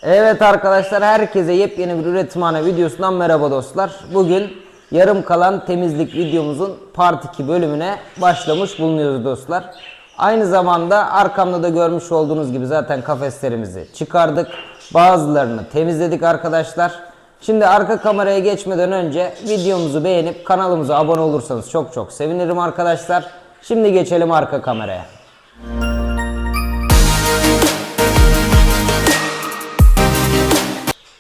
Evet arkadaşlar, herkese yepyeni bir üretimhane videosundan merhaba dostlar. Bugün yarım kalan temizlik videomuzun part 2 bölümüne başlamış bulunuyoruz dostlar. Aynı zamanda arkamda da görmüş olduğunuz gibi zaten kafeslerimizi çıkardık. Bazılarını temizledik arkadaşlar. Şimdi arka kameraya geçmeden önce videomuzu beğenip kanalımıza abone olursanız çok sevinirim arkadaşlar. Şimdi geçelim arka kameraya.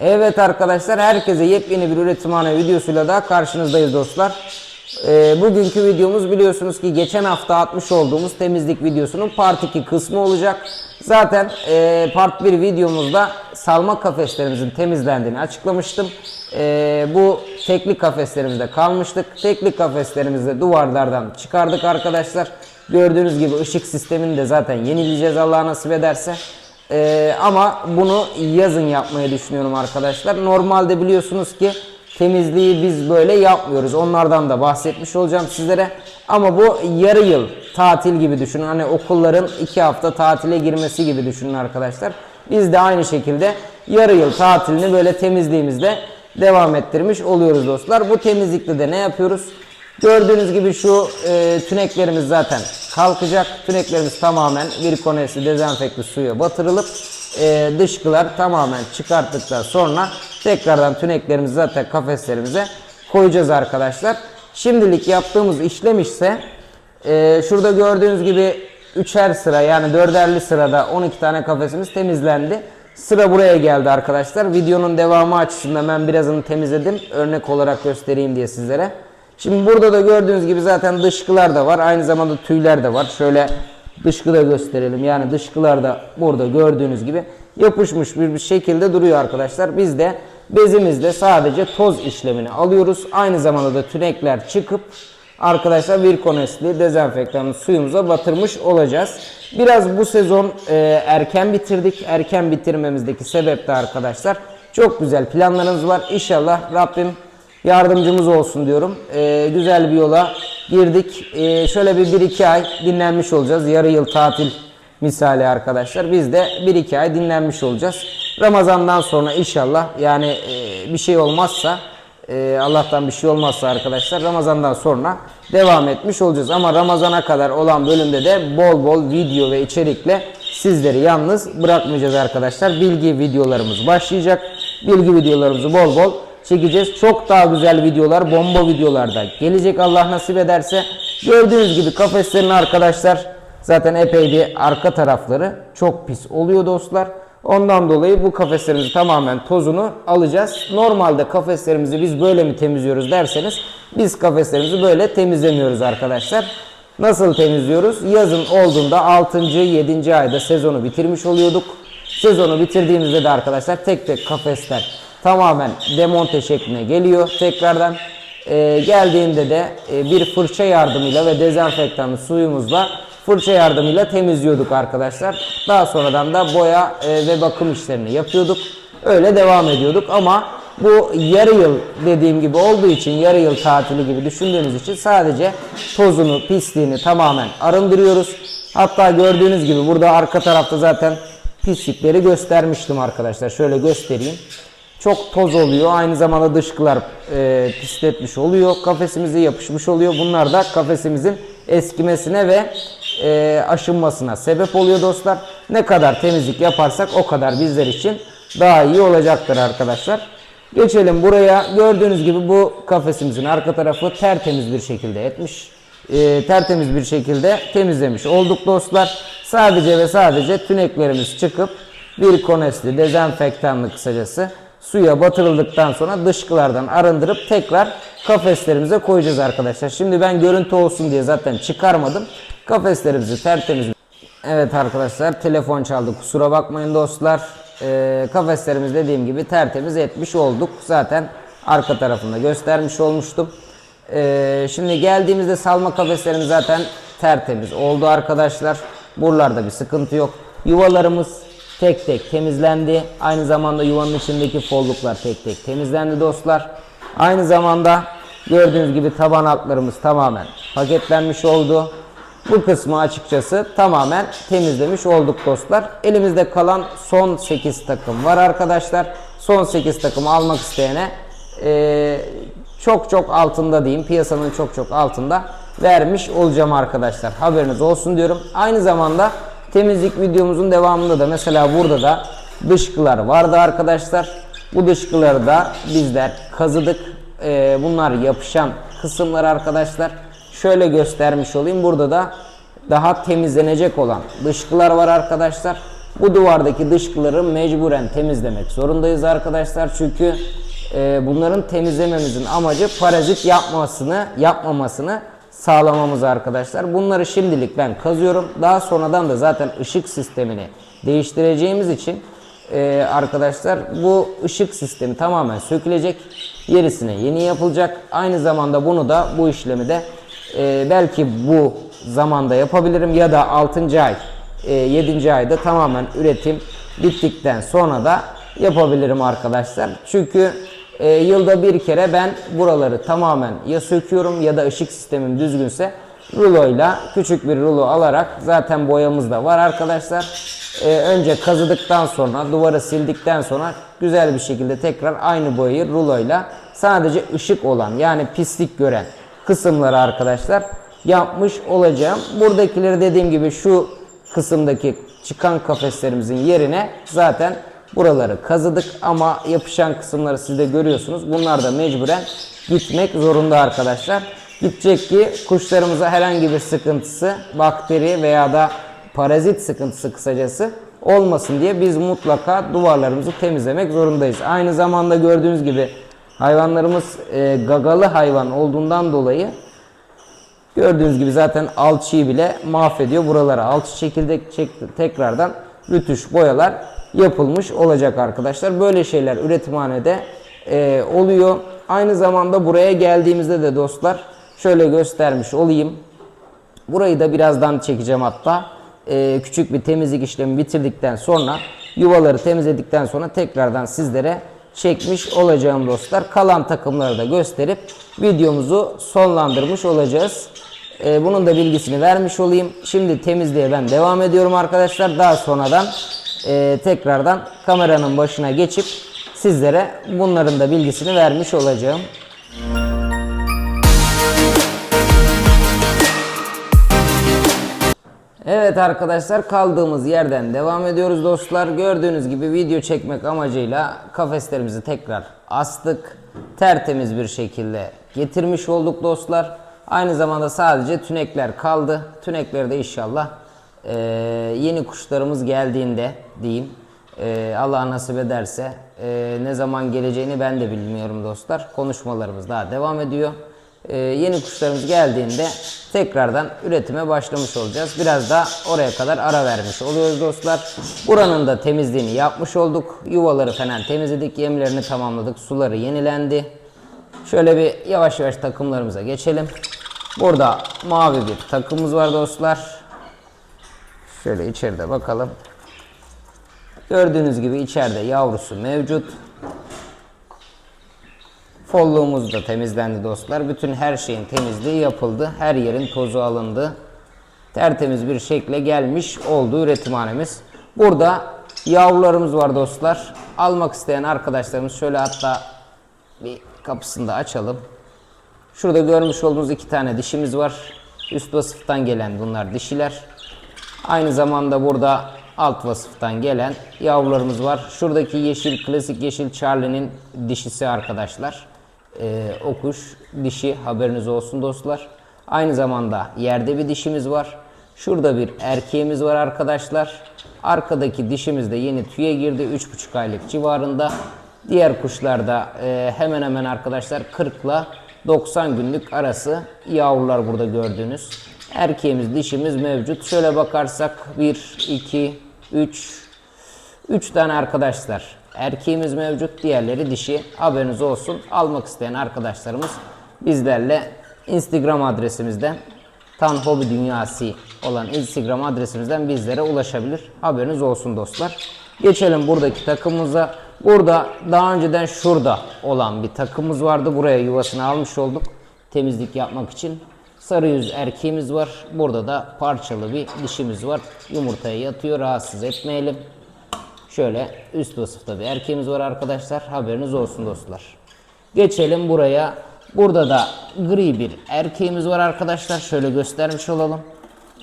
Evet arkadaşlar, herkese yepyeni bir üretimhane videosuyla daha karşınızdayız dostlar. Bugünkü videomuz biliyorsunuz ki geçen hafta atmış olduğumuz temizlik videosunun part 2 kısmı olacak. Zaten part 1 videomuzda salma kafeslerimizin temizlendiğini açıklamıştım. Bu tekli kafeslerimizde kalmıştık. Tekli kafeslerimizi duvarlardan çıkardık arkadaşlar. Gördüğünüz gibi ışık sistemini de zaten yenileyeceğiz Allah nasip ederse. Ama bunu yazın yapmayı düşünüyorum arkadaşlar. Normalde biliyorsunuz ki temizliği biz böyle yapmıyoruz. Onlardan da bahsetmiş olacağım sizlere. Ama bu yarı yıl tatil gibi düşünün. Hani okulların 2 hafta tatile girmesi gibi düşünün arkadaşlar. Biz de aynı şekilde yarı yıl tatilini böyle temizliğimizde devam ettirmiş oluyoruz dostlar. Bu temizlikte de ne yapıyoruz? Gördüğünüz gibi şu tüneklerimiz zaten kalkacak. Tüneklerimiz tamamen Virkonesi dezenfekte suya batırılıp dışkılar tamamen çıkarttıktan sonra tekrardan tüneklerimizi zaten kafeslerimize koyacağız arkadaşlar. Şimdilik yaptığımız işlem ise şurada gördüğünüz gibi 3'er sıra, yani 4'erli sırada 12 tane kafesimiz temizlendi. Sıra buraya geldi arkadaşlar. Videonun devamı açısından ben birazını temizledim. Örnek olarak göstereyim diye sizlere. Şimdi burada da gördüğünüz gibi zaten dışkılar da var. Aynı zamanda tüyler de var. Şöyle dışkı da gösterelim. Yani dışkılar da burada gördüğünüz gibi yapışmış bir şekilde duruyor arkadaşlar. Biz de bezimizle sadece toz işlemini alıyoruz. Aynı zamanda da tünekler çıkıp arkadaşlar Virkonesli dezenfektanın suyumuza batırmış olacağız. Biraz bu sezon erken bitirdik. Erken bitirmemizdeki sebep de arkadaşlar çok güzel planlarımız var. İnşallah Rabbim yardımcımız olsun diyorum. Güzel bir yola girdik. Şöyle bir 1-2 ay dinlenmiş olacağız. Yarı yıl tatil misali arkadaşlar. Biz de 1-2 ay dinlenmiş olacağız. Ramazan'dan sonra inşallah, yani bir şey olmazsa, Allah'tan bir şey olmazsa arkadaşlar, Ramazan'dan sonra devam etmiş olacağız. Ama Ramazan'a kadar olan bölümde de bol video ve içerikle sizleri yalnız bırakmayacağız arkadaşlar. Bilgi videolarımız başlayacak. Bilgi videolarımızı bol çekeceğiz. Çok daha güzel videolar, bomba videolar da gelecek Allah nasip ederse. Gördüğünüz gibi kafeslerin arkadaşlar zaten epey bir arka tarafları çok pis oluyor dostlar. Ondan dolayı bu kafeslerimizi tamamen tozunu alacağız. Normalde kafeslerimizi biz böyle mi temizliyoruz derseniz, biz kafeslerimizi böyle temizlemiyoruz arkadaşlar. Nasıl temizliyoruz? Yazın olduğunda 6. 7. ayda sezonu bitirmiş oluyorduk. Sezonu bitirdiğimizde de arkadaşlar tek kafesler tamamen demonte şekline geliyor tekrardan. Geldiğinde de bir fırça yardımıyla ve dezenfektanlı suyumuzla fırça yardımıyla temizliyorduk arkadaşlar. Daha sonradan da boya ve bakım işlerini yapıyorduk. Öyle devam ediyorduk ama bu yarı yıl dediğim gibi olduğu için, yarı yıl tatili gibi düşündüğümüz için sadece tozunu, pisliğini tamamen arındırıyoruz. Hatta gördüğünüz gibi burada arka tarafta zaten pislikleri göstermiştim arkadaşlar. Şöyle göstereyim. Çok toz oluyor. Aynı zamanda dışkılar pisletmiş oluyor. Kafesimize yapışmış oluyor. Bunlar da kafesimizin eskimesine ve aşınmasına sebep oluyor dostlar. Ne kadar temizlik yaparsak o kadar bizler için daha iyi olacaktır arkadaşlar. Geçelim buraya. Gördüğünüz gibi bu kafesimizin arka tarafı tertemiz bir şekilde etmiş. Tertemiz bir şekilde temizlemiş olduk dostlar. Sadece ve sadece tüneklerimiz çıkıp Virkonesli dezenfektanlı kısacası suya batırıldıktan sonra dışkılardan arındırıp tekrar kafeslerimize koyacağız arkadaşlar. Şimdi ben görüntü olsun diye zaten çıkarmadım. Kafeslerimizi tertemiz. Evet arkadaşlar, telefon çaldı, kusura bakmayın dostlar. Kafeslerimizi dediğim gibi tertemiz etmiş olduk. Zaten arka tarafında göstermiş olmuştum. Şimdi geldiğimizde salma kafeslerimiz zaten tertemiz oldu arkadaşlar. Buralarda bir sıkıntı yok. Yuvalarımız tek temizlendi. Aynı zamanda yuvanın içindeki folluklar tek temizlendi dostlar. Aynı zamanda gördüğünüz gibi taban altlarımız tamamen paketlenmiş oldu. Bu kısmı açıkçası tamamen temizlemiş olduk dostlar. Elimizde kalan son 8 takım var arkadaşlar. Son 8 takımı almak isteyene çok altında diyeyim, piyasanın çok altında vermiş olacağım arkadaşlar. Haberiniz olsun diyorum. Aynı zamanda temizlik videomuzun devamında da mesela burada da dışkılar vardı arkadaşlar. Bu dışkıları da bizler kazıdık. Bunlar yapışan kısımlar arkadaşlar. Şöyle göstermiş olayım. Burada da daha temizlenecek olan dışkılar var arkadaşlar. Bu duvardaki dışkıları mecburen temizlemek zorundayız arkadaşlar. Çünkü bunların temizlememizin amacı parazit yapmamasını sağlamamız arkadaşlar. Bunları şimdilik ben kazıyorum. Daha sonradan da zaten ışık sistemini değiştireceğimiz için arkadaşlar bu ışık sistemi tamamen sökülecek. Yerisine yeni yapılacak. Aynı zamanda bu işlemi de belki bu zamanda yapabilirim ya da 6. ay 7. ayda tamamen üretim bittikten sonra da yapabilirim arkadaşlar. Çünkü yılda bir kere ben buraları tamamen ya söküyorum ya da ışık sistemim düzgünse ruloyla, küçük bir rulo alarak, zaten boyamız da var arkadaşlar. Önce kazıdıktan sonra, duvarı sildikten sonra güzel bir şekilde tekrar aynı boyayı ruloyla sadece ışık olan, yani pislik gören kısımları arkadaşlar yapmış olacağım. Buradakileri dediğim gibi şu kısımdaki çıkan kafeslerimizin yerine zaten buraları kazıdık ama yapışan kısımları siz de görüyorsunuz. Bunlar da mecburen gitmek zorunda arkadaşlar. Gidecek ki kuşlarımıza herhangi bir sıkıntısı, bakteri veya da parazit sıkıntısı kısacası olmasın diye biz mutlaka duvarlarımızı temizlemek zorundayız. Aynı zamanda gördüğünüz gibi hayvanlarımız gagalı hayvan olduğundan dolayı gördüğünüz gibi zaten alçıyı bile mahvediyor. Buralara alçı çekildi, tekrardan rütüş boyalar yapılmış olacak arkadaşlar. Böyle şeyler üretimhanede oluyor. Aynı zamanda buraya geldiğimizde de dostlar şöyle göstermiş olayım. Burayı da birazdan çekeceğim hatta. Küçük bir temizlik işlemi bitirdikten sonra, yuvaları temizledikten sonra tekrardan sizlere çekmiş olacağım dostlar. Kalan takımları da gösterip videomuzu sonlandırmış olacağız. Bunun da bilgisini vermiş olayım. Şimdi temizliğe ben devam ediyorum arkadaşlar. Daha sonradan tekrardan kameranın başına geçip sizlere bunların da bilgisini vermiş olacağım. Evet arkadaşlar, kaldığımız yerden devam ediyoruz dostlar. Gördüğünüz gibi video çekmek amacıyla kafeslerimizi tekrar astık. Tertemiz bir şekilde getirmiş olduk dostlar. Aynı zamanda sadece tünekler kaldı. Tünekleri de inşallah yeni kuşlarımız geldiğinde diyeyim, Allah nasip ederse, ne zaman geleceğini ben de bilmiyorum dostlar. Konuşmalarımız daha devam ediyor. Yeni kuşlarımız geldiğinde tekrardan üretime başlamış olacağız. Biraz da oraya kadar ara vermiş oluyoruz dostlar. Buranın da temizliğini yapmış olduk. Yuvaları falan temizledik. Yemlerini tamamladık. Suları yenilendi. Şöyle bir yavaş yavaş takımlarımıza geçelim. Burada mavi bir takımımız var dostlar. Şöyle içeride bakalım. Gördüğünüz gibi içeride yavrusu mevcut. Folluğumuz da temizlendi dostlar. Bütün her şeyin temizliği yapıldı. Her yerin tozu alındı. Tertemiz bir şekle gelmiş oldu üretimhanemiz. Burada yavrularımız var dostlar. Almak isteyen arkadaşlarımız, şöyle hatta bir kapısını da açalım. Şurada görmüş olduğunuz 2 tane dişimiz var. Üst vasıftan gelen bunlar dişiler. Aynı zamanda burada alt vasıftan gelen yavrularımız var. Şuradaki yeşil, klasik yeşil Charlie'nin dişisi arkadaşlar. O kuş dişi, haberiniz olsun dostlar. Aynı zamanda yerde bir dişimiz var. Şurada bir erkeğimiz var arkadaşlar. Arkadaki dişimiz de yeni tüye girdi. 3,5 aylık civarında. Diğer kuşlarda hemen hemen arkadaşlar 40 ile 90 günlük arası yavrular burada gördüğünüz. Erkeğimiz, dişimiz mevcut. Şöyle bakarsak 1, 2, 3 tane arkadaşlar erkeğimiz mevcut. Diğerleri dişi. Haberiniz olsun. Almak isteyen arkadaşlarımız bizlerle Instagram adresimizden, Tan Hobi Dünyası olan Instagram adresimizden bizlere ulaşabilir. Haberiniz olsun dostlar. Geçelim buradaki takımımıza. Burada daha önceden şurada olan bir takımımız vardı. Buraya yuvasını almış olduk temizlik yapmak için. Sarı yüz erkeğimiz var. Burada da parçalı bir dişimiz var. Yumurtaya yatıyor. Rahatsız etmeyelim. Şöyle üst vasıfta bir erkeğimiz var arkadaşlar. Haberiniz olsun dostlar. Geçelim buraya. Burada da gri bir erkeğimiz var arkadaşlar. Şöyle göstermiş olalım.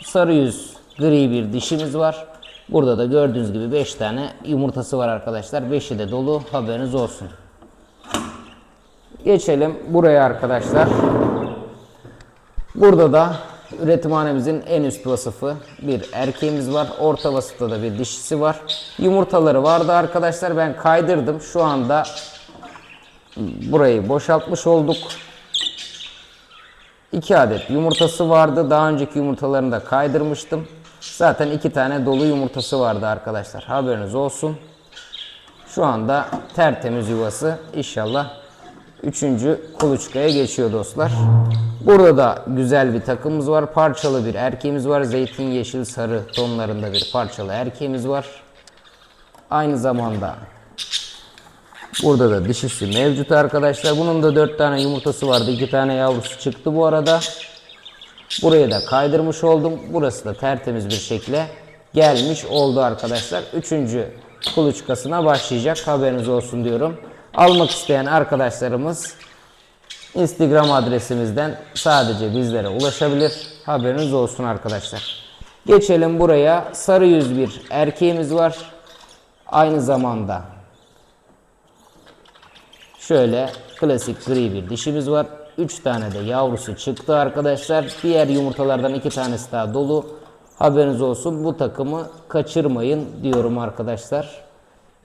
Sarı yüz gri bir dişimiz var. Burada da gördüğünüz gibi 5 tane yumurtası var arkadaşlar. 5'i de dolu. Haberiniz olsun. Geçelim buraya arkadaşlar. Burada da üretimhanemizin en üst vasıfı bir erkeğimiz var. Orta vasıfta da bir dişisi var. Yumurtaları vardı arkadaşlar. Ben kaydırdım. Şu anda burayı boşaltmış olduk. 2 adet yumurtası vardı. Daha önceki yumurtalarını da kaydırmıştım. Zaten 2 tane dolu yumurtası vardı arkadaşlar. Haberiniz olsun. Şu anda tertemiz yuvası. İnşallah 3. kuluçkaya geçiyor dostlar. Burada da güzel bir takımımız var. Parçalı bir erkeğimiz var. Zeytin yeşil sarı tonlarında bir parçalı erkeğimiz var. Aynı zamanda burada da dişisi mevcut arkadaşlar. Bunun da 4 tane yumurtası vardı. 2 tane yavrusu çıktı bu arada. Buraya da kaydırmış oldum. Burası da tertemiz bir şekilde gelmiş oldu arkadaşlar. 3. kuluçkasına başlayacak. Haberiniz olsun diyorum. Almak isteyen arkadaşlarımız Instagram adresimizden sadece bizlere ulaşabilir. Haberiniz olsun arkadaşlar. Geçelim buraya. Sarı yüz bir erkeğimiz var. Aynı zamanda şöyle klasik gri bir dişimiz var. 3 tane de yavrusu çıktı arkadaşlar. Diğer yumurtalardan 2 tanesi daha dolu. Haberiniz olsun. Bu takımı kaçırmayın diyorum arkadaşlar.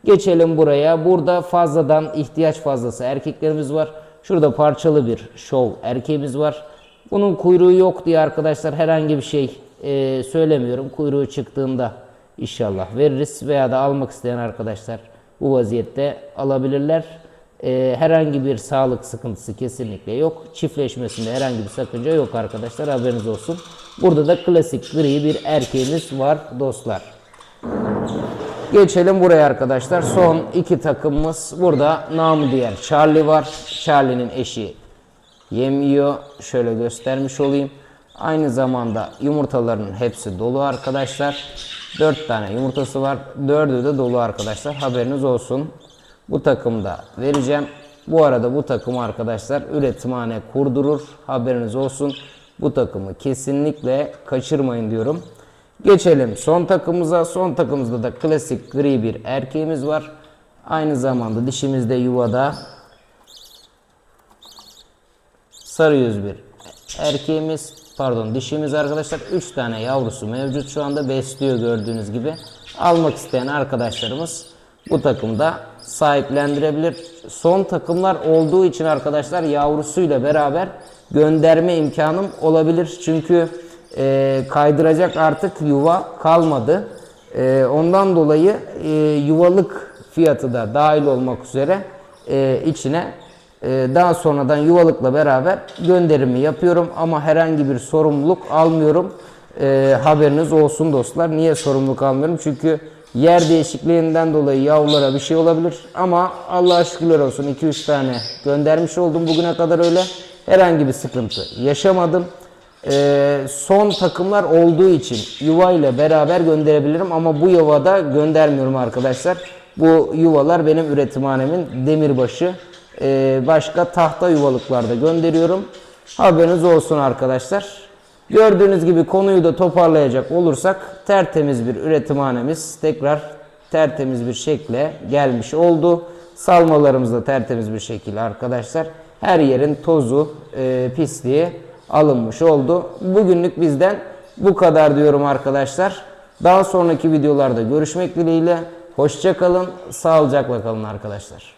Geçelim buraya. Burada fazladan ihtiyaç fazlası erkeklerimiz var. Şurada parçalı bir şov erkeğimiz var. Bunun kuyruğu yok diye arkadaşlar herhangi bir şey söylemiyorum. Kuyruğu çıktığında inşallah veririz veya da almak isteyen arkadaşlar bu vaziyette alabilirler. Herhangi bir sağlık sıkıntısı kesinlikle yok. Çiftleşmesinde herhangi bir sakınca yok arkadaşlar. Haberiniz olsun. Burada da klasik gri bir erkeğimiz var dostlar. Geçelim buraya arkadaşlar. Son 2 takımımız. Burada namı diğer Charlie var. Charlie'nin eşi yem yiyor. Şöyle göstermiş olayım. Aynı zamanda yumurtalarının hepsi dolu arkadaşlar. 4 tane yumurtası var. 4'ü de dolu arkadaşlar. Haberiniz olsun. Bu takımda vereceğim. Bu arada bu takımı arkadaşlar üretimhane kurdurur. Haberiniz olsun. Bu takımı kesinlikle kaçırmayın diyorum. Geçelim son takımımıza. Son takımımızda da klasik gri bir erkeğimiz var. Aynı zamanda dişimizde yuvada sarı yüz bir erkeğimiz, pardon dişimiz arkadaşlar. 3 tane yavrusu mevcut şu anda besliyor gördüğünüz gibi. Almak isteyen arkadaşlarımız bu takımda sahiplendirebilir. Son takımlar olduğu için arkadaşlar yavrusuyla beraber gönderme imkanım olabilir. Çünkü kaydıracak artık yuva kalmadı. Ondan dolayı yuvalık fiyatı da dahil olmak üzere içine daha sonradan yuvalıkla beraber gönderimi yapıyorum. Ama herhangi bir sorumluluk almıyorum. Haberiniz olsun dostlar. Niye sorumluluk almıyorum? Çünkü yer değişikliğinden dolayı yavrulara bir şey olabilir. Ama Allah'a şükürler olsun 2-3 tane göndermiş oldum bugüne kadar öyle. Herhangi bir sıkıntı yaşamadım. Son takımlar olduğu için yuva ile beraber gönderebilirim ama bu yuvada göndermiyorum arkadaşlar. Bu yuvalar benim üretimhanemin demirbaşı. Başka tahta yuvalıklarda gönderiyorum. Haberiniz olsun arkadaşlar. Gördüğünüz gibi konuyu da toparlayacak olursak tertemiz bir üretimhanemiz tekrar tertemiz bir şekle gelmiş oldu. Salmalarımız da tertemiz bir şekilde arkadaşlar. Her yerin tozu, pisliği alınmış oldu. Bugünlük bizden bu kadar diyorum arkadaşlar. Daha sonraki videolarda görüşmek dileğiyle. Hoşça kalın, sağlıcakla kalın arkadaşlar.